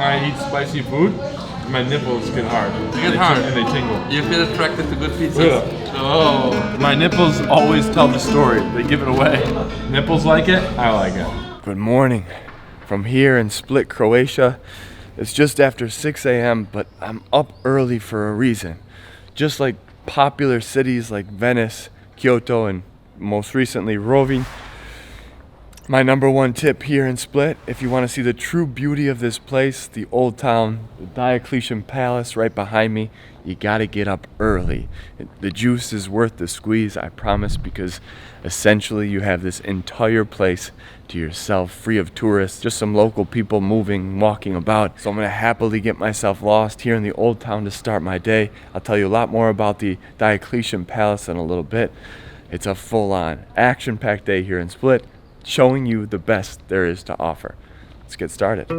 I eat spicy food, my nipples get hard. They get hard. And they tingle. You feel attracted to good pizzas? Yeah. Oh. My nipples always tell the story. They give it away. Nipples like it, I like it. Good morning from here in Split, Croatia. It's just after 6 a.m., but I'm up early for a reason. Just like popular cities like Venice, Kyoto, and most recently Rovinj, my number one tip here in Split, if you want to see the true beauty of this place, the old town, the Diocletian Palace right behind me, you gotta get up early. The juice is worth the squeeze, I promise, because essentially you have this entire place to yourself, free of tourists, just some local people moving, walking about. So I'm gonna happily get myself lost here in the old town to start my day. I'll tell you a lot more about the Diocletian Palace in a little bit. It's a full-on, action-packed day here in Split, showing you the best there is to offer. Let's get started.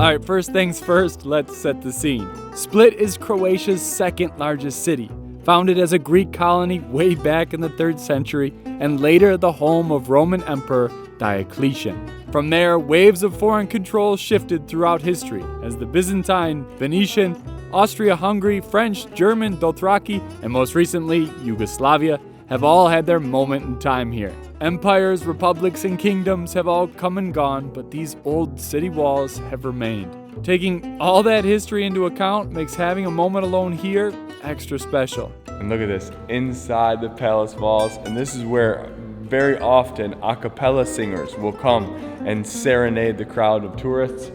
Alright, first things first, let's set the scene. Split is Croatia's second largest city, founded as a Greek colony way back in the 3rd century, and later the home of Roman Emperor Diocletian. From there, waves of foreign control shifted throughout history as the Byzantine, Venetian, Austria-Hungary, French, German, Dothraki, and most recently Yugoslavia have all had their moment in time here. Empires, republics, and kingdoms have all come and gone, but these old city walls have remained. Taking all that history into account makes having a moment alone here extra special. And look at this, inside the palace walls, and this is where very often a cappella singers will come and serenade the crowd of tourists.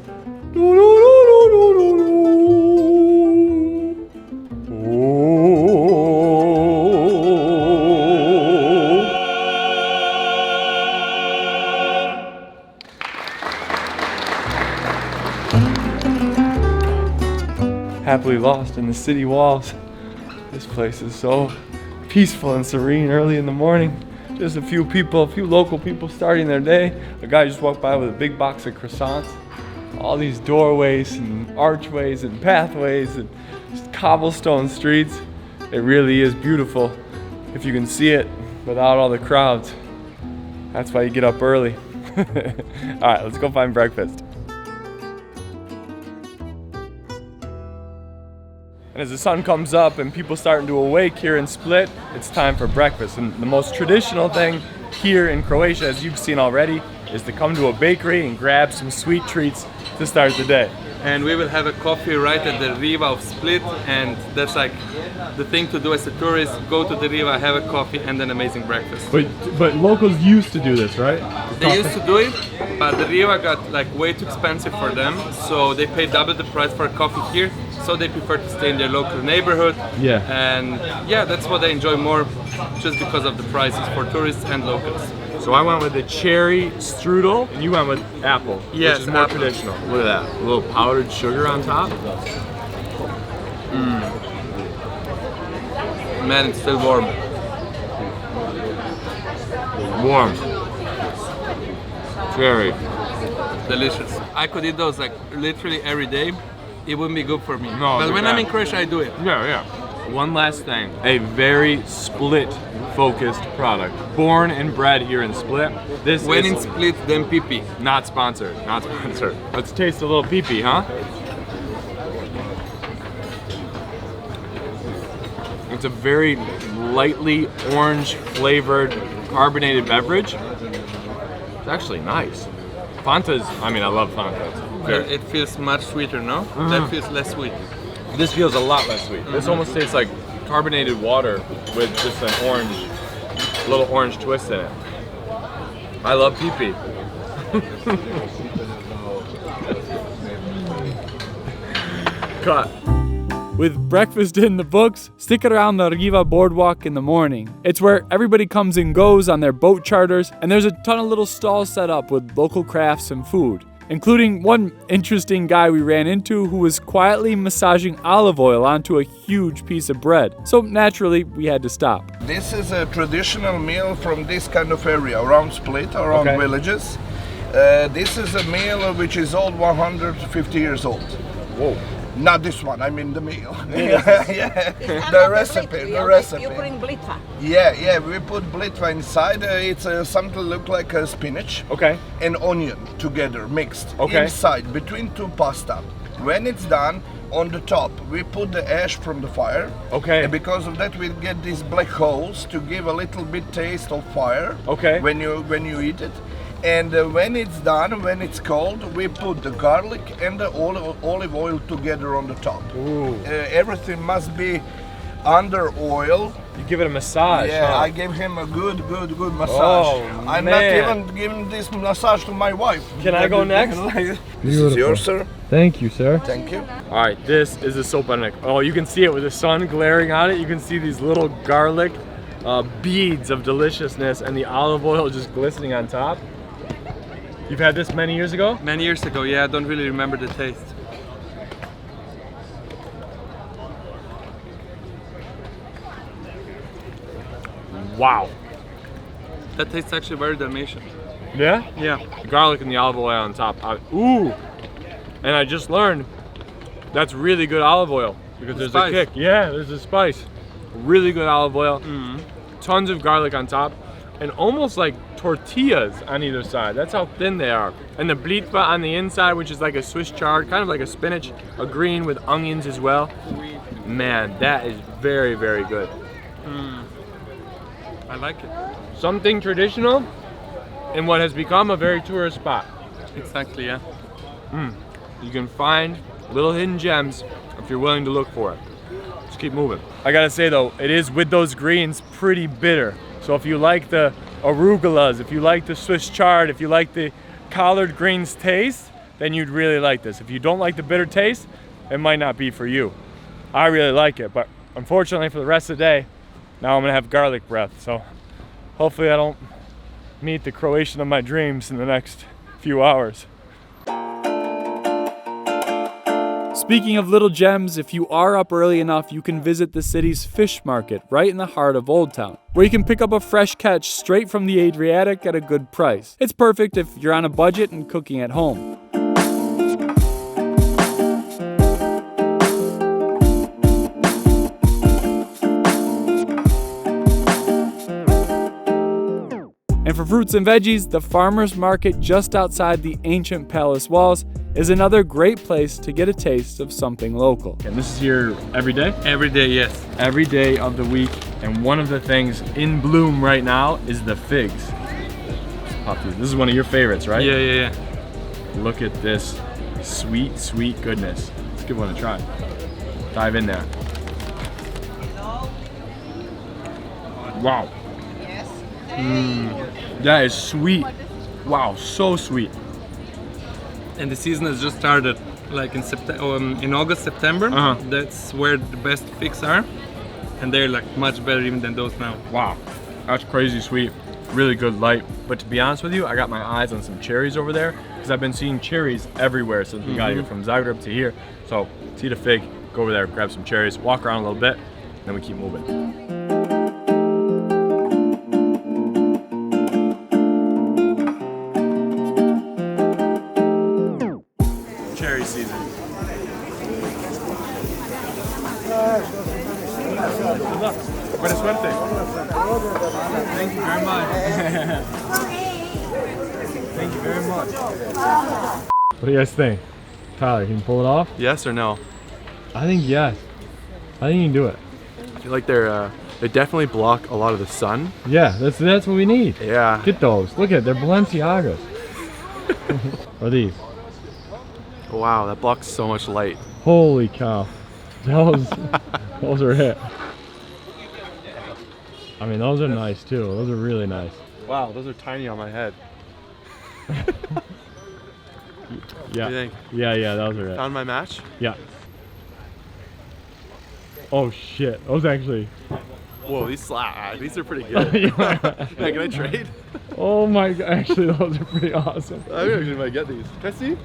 Happily lost in the city walls. This place is so peaceful and serene early in the morning. Just a few local people starting their day. A guy just walked by with a big box of croissants. All these doorways and archways and pathways and just cobblestone streets. It really is beautiful if you can see it without all the crowds. That's why you get up early. All right, let's go find breakfast. And as the sun comes up and people starting to awake here in Split, it's time for breakfast. And the most traditional thing here in Croatia, as you've seen already, is to come to a bakery and grab some sweet treats to start the day. And we will have a coffee right at the Riva of Split, and that's like the thing to do as a tourist. Go to the Riva, have a coffee, and an amazing breakfast. But locals used to do this, right? They used to do it, but the Riva got like way too expensive for them, so they pay double the price for a coffee here. So they prefer to stay in their local neighborhood. Yeah. And yeah, that's what they enjoy more, just because of the prices for tourists and locals. So I went with the cherry strudel, and you went with apple, Yes, which is more apple. traditional. Look at that, a little powdered sugar on top. Man, it's still warm. Warm. Cherry. Delicious. I could eat those like literally every day. It wouldn't be good for me. No, but they're when I'm bad. in Croatia, I do it. Yeah. One last thing, a very Split-focused product. Born and bred here in Split. This When is in Split, then pipi. not sponsored, not sponsored. Let's taste a little pee-pee, huh? It's a very lightly orange flavored carbonated beverage. It's actually nice. Fanta's, I mean, I love Fanta. It feels much sweeter, no? That feels less sweet. This feels a lot less sweet. This almost tastes like carbonated water with just an orange, little orange twist in it. I love pee-pee. Cut. With breakfast in the books, stick around the Riva boardwalk in the morning. It's where everybody comes and goes on their boat charters, and there's a ton of little stalls set up with local crafts and food, including one interesting guy we ran into who was quietly massaging olive oil onto a huge piece of bread. So naturally, we had to stop. This is a traditional meal from this kind of area, around Split, around villages. This is a meal which is old 150 years old. Whoa. Not this one, I mean the meal. Yeah, the recipe, the recipe. You bring blitva. Yeah, we put blitva inside. It's something look like a spinach Okay. and onion together, mixed Okay. inside between two pasta. When it's done, on the top we put the ash from the fire. Okay. And because of that we get these black holes to give a little bit taste of fire. Okay. When you eat it. And when it's done, when it's cold, we put the garlic and the olive oil together on the top. Ooh. Everything must be under oil. You give it a massage. Yeah, huh? I gave him a good massage. Oh, I'm man. not even giving this massage to my wife. Can I go next? This is yours, sir. Thank you, sir. Thank you. All right, this is a sopanik. Oh, you can see it with the sun glaring on it. You can see these little garlic beads of deliciousness and the olive oil just glistening on top. You've had this many years ago? Many years ago, yeah, I don't really remember the taste. Wow. That tastes actually very Dalmatian. Yeah? Yeah. The garlic and the olive oil on top. Ooh! And I just learned that's really good olive oil because there's spice. a kick. Yeah, there's a spice. Really good olive oil. Tons of garlic on top. And almost like tortillas on either side. That's how thin they are. And the blitva on the inside, which is like a Swiss chard, kind of like a spinach, a green with onions as well. Man, that is very, very good. I like it. Something traditional in what has become a very tourist spot. Exactly, yeah. You can find little hidden gems if you're willing to look for it. Just keep moving. I gotta say though, it is with those greens pretty bitter. So if you like the arugulas, if you like the Swiss chard, if you like the collard greens taste, then you'd really like this. If you don't like the bitter taste, it might not be for you. I really like it, but unfortunately for the rest of the day, now I'm gonna have garlic breath. So hopefully I don't meet the Croatian of my dreams in the next few hours. Speaking of little gems, if you are up early enough, you can visit the city's fish market right in the heart of Old Town, where you can pick up a fresh catch straight from the Adriatic at a good price. It's perfect if you're on a budget and cooking at home. And for fruits and veggies, the farmer's market just outside the ancient palace walls is another great place to get a taste of something local. And this is here every day? Every day, yes. Every day of the week. And one of the things in bloom right now is the figs. Pop these. This is one of your favorites, right? Yeah. Look at this sweet, sweet goodness. Let's give one a try. Dive in there. Wow. That is sweet. Wow, so sweet. And the season has just started, like in August, September. That's where the best figs are, and they're like much better even than those now. Wow, that's crazy sweet. Really good light. But to be honest with you, I got my eyes on some cherries over there because I've been seeing cherries everywhere since we got here, from Zagreb to here. So see the fig, go over there, grab some cherries, walk around a little bit, then we keep moving. Season. Buena suerte. Thank you very much. Thank you very much. What do you guys think? Tyler, can you pull it off? Yes or no? I think yes. I think you can do it. I feel like they definitely block a lot of the sun. Yeah, that's what we need. Yeah. Get those. Look at it, they're Balenciagas. Or these. Wow, that blocks so much light. Holy cow. Those are it. I mean, those are nice too. Those are really nice. Wow, those are tiny on my head. Yeah. What do you think? Yeah, those are it. Found my match? Yeah. Oh shit, those actually. Whoa, these slap. These are pretty good. Hey, can I trade? Oh my god, actually those are pretty awesome. I actually might get these. Can I see?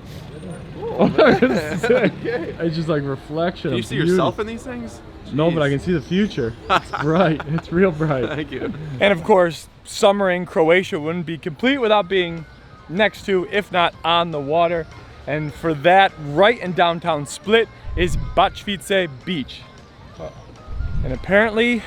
Oh, that's sick. Okay. It's just like reflection. Do you see yourself in these things? No, but I Jeez. can see the future. It's bright. It's real bright. Thank you. And of course, summer in Croatia wouldn't be complete without being next to, if not on the water. And for that, right in downtown Split is Bachelite Beach. And apparently,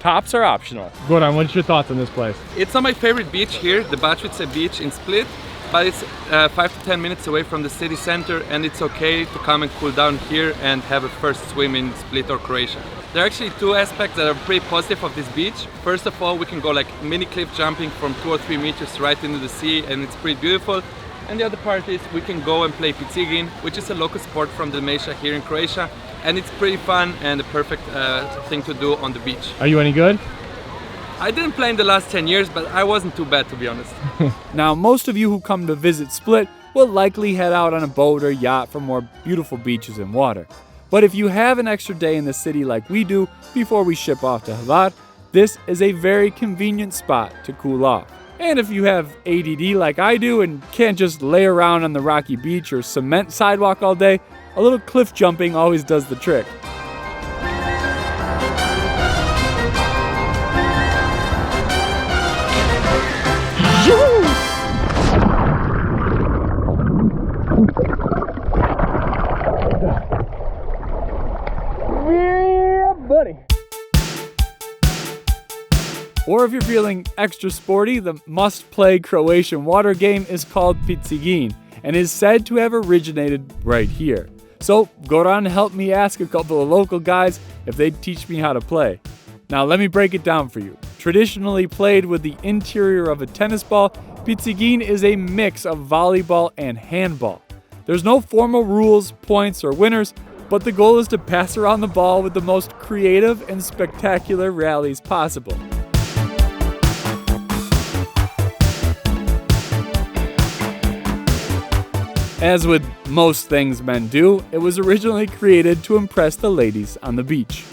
tops are optional. Goran, what's your thoughts on this place? It's not my favorite beach here, the Bachelite Beach in Split, but it's 5 to 10 minutes away from the city center, and it's okay to come and cool down here and have a first swim in Split or Croatia. There are actually two aspects that are pretty positive of this beach. First of all, we can go like mini cliff jumping from 2 or 3 meters right into the sea, and it's pretty beautiful. And the other part is we can go and play Pizzigine, which is a local sport from Dalmatia here in Croatia, and it's pretty fun and the perfect thing to do on the beach. Are you any good? I didn't play in the last 10 years, but I wasn't too bad, to be honest. Now, most of you who come to visit Split will likely head out on a boat or yacht for more beautiful beaches and water. But if you have an extra day in the city like we do before we ship off to Hvar, this is a very convenient spot to cool off. And if you have ADD like I do and can't just lay around on the rocky beach or cement sidewalk all day, a little cliff jumping always does the trick. Or if you're feeling extra sporty, the must-play Croatian water game is called Pizzigine and is said to have originated right here. So Goran helped me ask a couple of local guys if they'd teach me how to play. Now let me break it down for you. Traditionally played with the interior of a tennis ball, Pizzigine is a mix of volleyball and handball. There's no formal rules, points, or winners, but the goal is to pass around the ball with the most creative and spectacular rallies possible. As with most things men do, it was originally created to impress the ladies on the beach.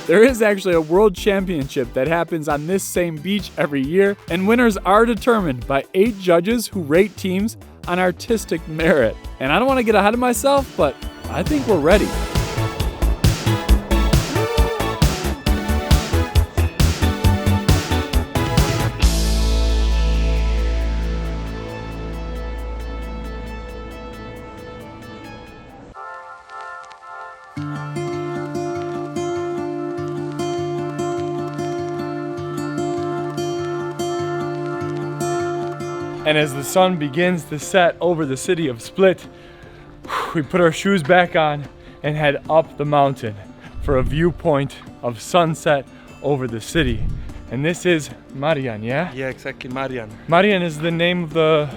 There is actually a world championship that happens on this same beach every year, and winners are determined by 8 judges who rate teams on artistic merit. And I don't want to get ahead of myself, but I think we're ready. And as the sun begins to set over the city of Split, we put our shoes back on and head up the mountain for a viewpoint of sunset over the city. And this is Marian, yeah? Yeah, exactly, Marian. Marian is the name of the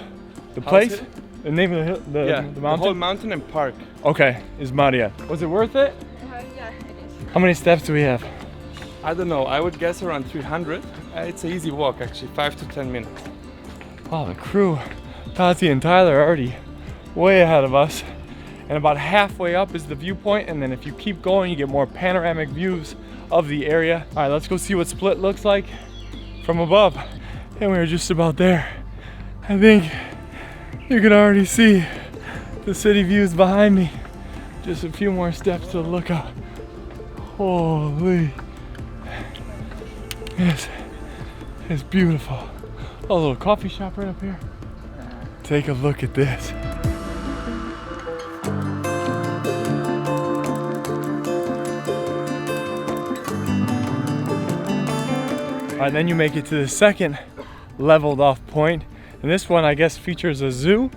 place? is it? The name of the hill, the Yeah, mountain? the whole mountain and park. Okay, is Marian. Was it worth it? Yeah, it is. How many steps do we have? I don't know, I would guess around 300. It's an easy walk actually, 5 to 10 minutes. Oh, the crew, Tati and Tyler, are already way ahead of us. And about halfway up is the viewpoint, and then if you keep going, you get more panoramic views of the area. All right, let's go see what Split looks like from above. And we're just about there. I think you can already see the city views behind me. Just a few more steps to look up. Holy, it's beautiful. A little coffee shop right up here. Take a look at this. All right, then you make it to the second leveled off point. And this one, I guess, features a zoo.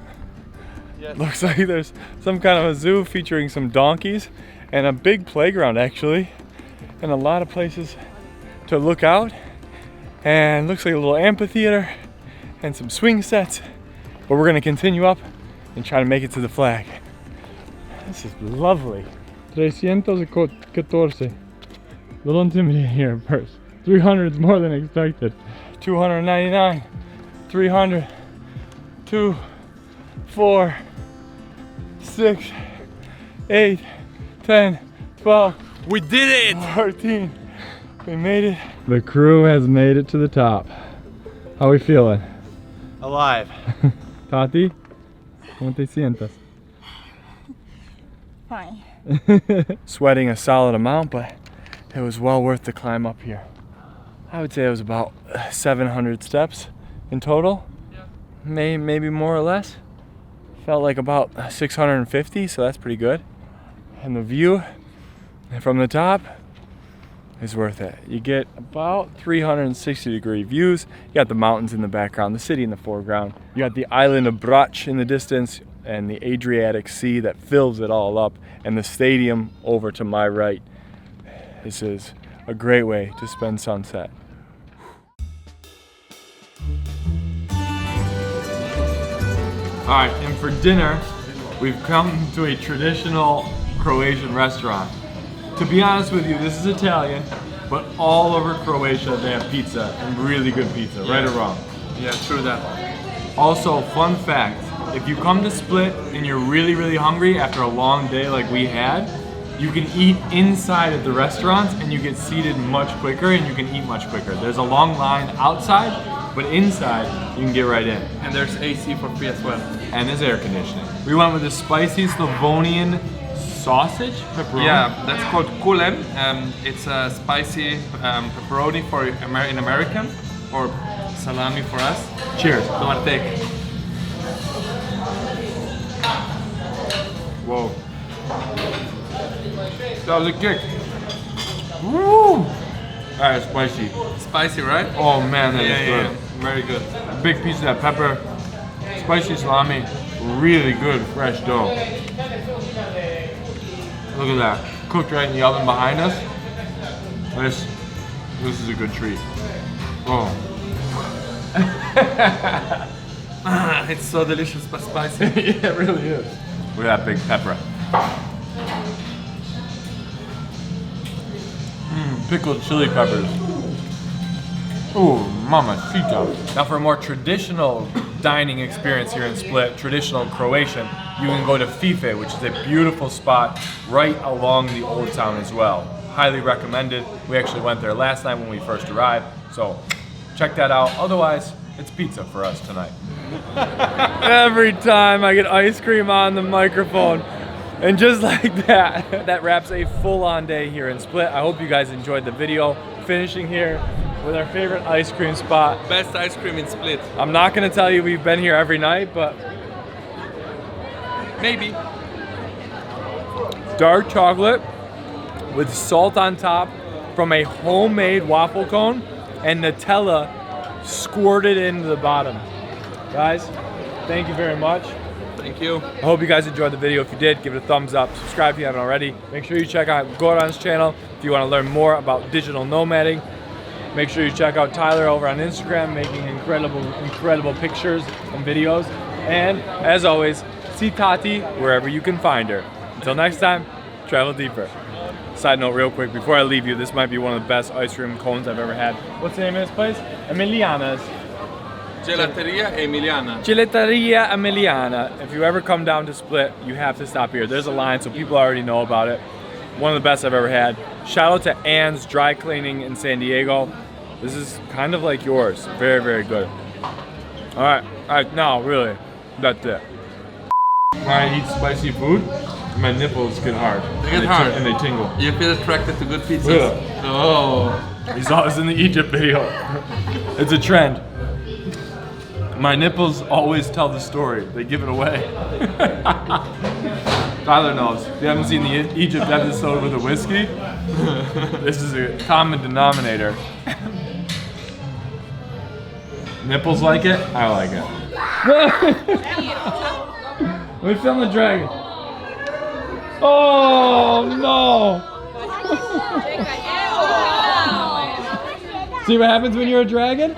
Yes. Looks like there's some kind of a zoo featuring some donkeys and a big playground actually. And a lot of places to look out. And looks like a little amphitheater and some swing sets. But we're gonna continue up and try to make it to the flag. This is lovely. 314. A little intimidating here at first. 300 is more than expected. 299, 300, 2, 4, 6, 8, 10, 12. We did it! 14. We made it. The crew has made it to the top. How are we feeling? Alive. Tati, ¿cómo te sientas? Fine. Sweating a solid amount, but it was well worth the climb up here. I would say it was about 700 steps in total. Yeah. Maybe more or less. Felt like about 650, so that's pretty good. And the view from the top is worth it. You get about 360-degree views. You got the mountains in the background, the city in the foreground. You got the island of Brač in the distance and the Adriatic Sea that fills it all up, and the stadium over to my right. This is a great way to spend sunset. All right, and for dinner, we've come to a traditional Croatian restaurant. To be honest with you, this is Italian, but all over Croatia they have pizza, and really good pizza, right or wrong? Yeah, true that. Also, fun fact, if you come to Split and you're really, really hungry after a long day like we had, you can eat inside at the restaurants and you get seated much quicker and you can eat much quicker. There's a long line outside, but inside you can get right in. And there's AC for free as well. And there's air conditioning. We went with the spicy Slavonian sausage pepperoni. Yeah, that's called kulen. It's a spicy pepperoni for in American, or salami for us. Cheers. Dobar tek. Whoa. That was a kick. Woo! That is spicy. Spicy, right? Oh man, that is good. Yeah, very good. A big piece of that pepper, spicy salami, really good fresh dough. Look at that, cooked right in the oven behind us. This is a good treat. Oh. It's so delicious but spicy. Yeah, it really is. Look at that big pepper. Pickled chili peppers. Ooh, mamacita. Now for a more traditional dining experience here in Split, traditional Croatian, you can go to Fife, which is a beautiful spot right along the old town as well. Highly recommended. We actually went there last night when we first arrived, so check that out. Otherwise, it's pizza for us tonight. Every time I get ice cream on the microphone, and just like that, that wraps a full-on day here in Split. I hope you guys enjoyed the video. Finishing here with our favorite ice cream spot. Best ice cream in Split. I'm not gonna tell you we've been here every night, but maybe. Dark chocolate with salt on top from a homemade waffle cone and Nutella squirted into the bottom. Guys, thank you very much. Thank you. I hope you guys enjoyed the video. If you did, give it a thumbs up. Subscribe if you haven't already. Make sure you check out Goran's channel if you want to learn more about digital nomading. Make sure you check out Tyler over on Instagram, making incredible pictures and videos. And as always, see Tati wherever you can find her. Until next time, travel deeper. Side note real quick, before I leave you, this might be one of the best ice cream cones I've ever had. What's the name of this place? Emiliana's. Gelateria Emiliana. Gelateria Emiliana. If you ever come down to Split, you have to stop here. There's a line, so people already know about it. One of the best I've ever had. Shout out to Ann's Dry Cleaning in San Diego. This is kind of like yours. Very, very good. All right, now really, that's it. When I eat spicy food, my nipples get hard. They get hard. And they tingle. You feel attracted to good pizzas. Yeah. Oh. You saw this in the Egypt video. It's a trend. My nipples always tell the story. They give it away. Tyler knows. If you haven't seen the Egypt episode with the whiskey, this is a common denominator. Nipples like it, I like it. Let me film the dragon. Oh no! See what happens when you're a dragon?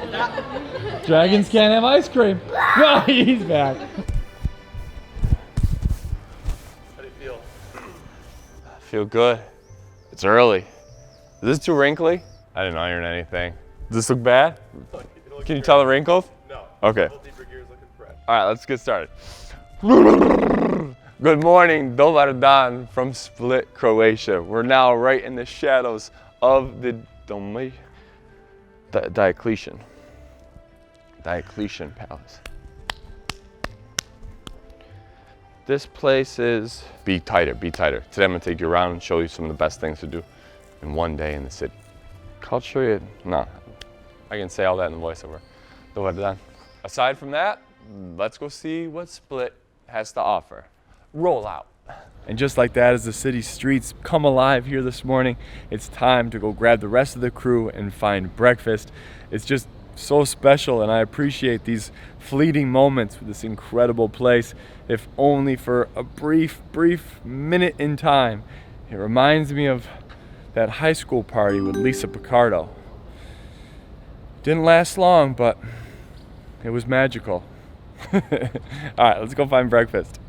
Dragons can't have ice cream. No, he's back. How do you feel? I feel good. It's early. Is this too wrinkly? I didn't iron anything. Does this look bad? Can you tell the wrinkles? No. Okay. Deeper gears looking fresh. All right, let's get started. Good morning, Dobar dan from Split, Croatia. We're now right in the shadows of the Diocletian Palace. This place is, be tighter. Today I'm gonna take you around and show you some of the best things to do in one day in the city. I'll show you, no, I can say all that in the voiceover. Dobar dan. Aside from that, let's go see what Split has to offer. Roll out. And just like that, as the city streets come alive here this morning, it's time to go grab the rest of the crew and find breakfast. It's just so special, and I appreciate these fleeting moments with this incredible place, if only for a brief minute in time. It reminds me of that high school party with Lisa Picardo. Didn't last long, but it was magical. All right, let's go find breakfast.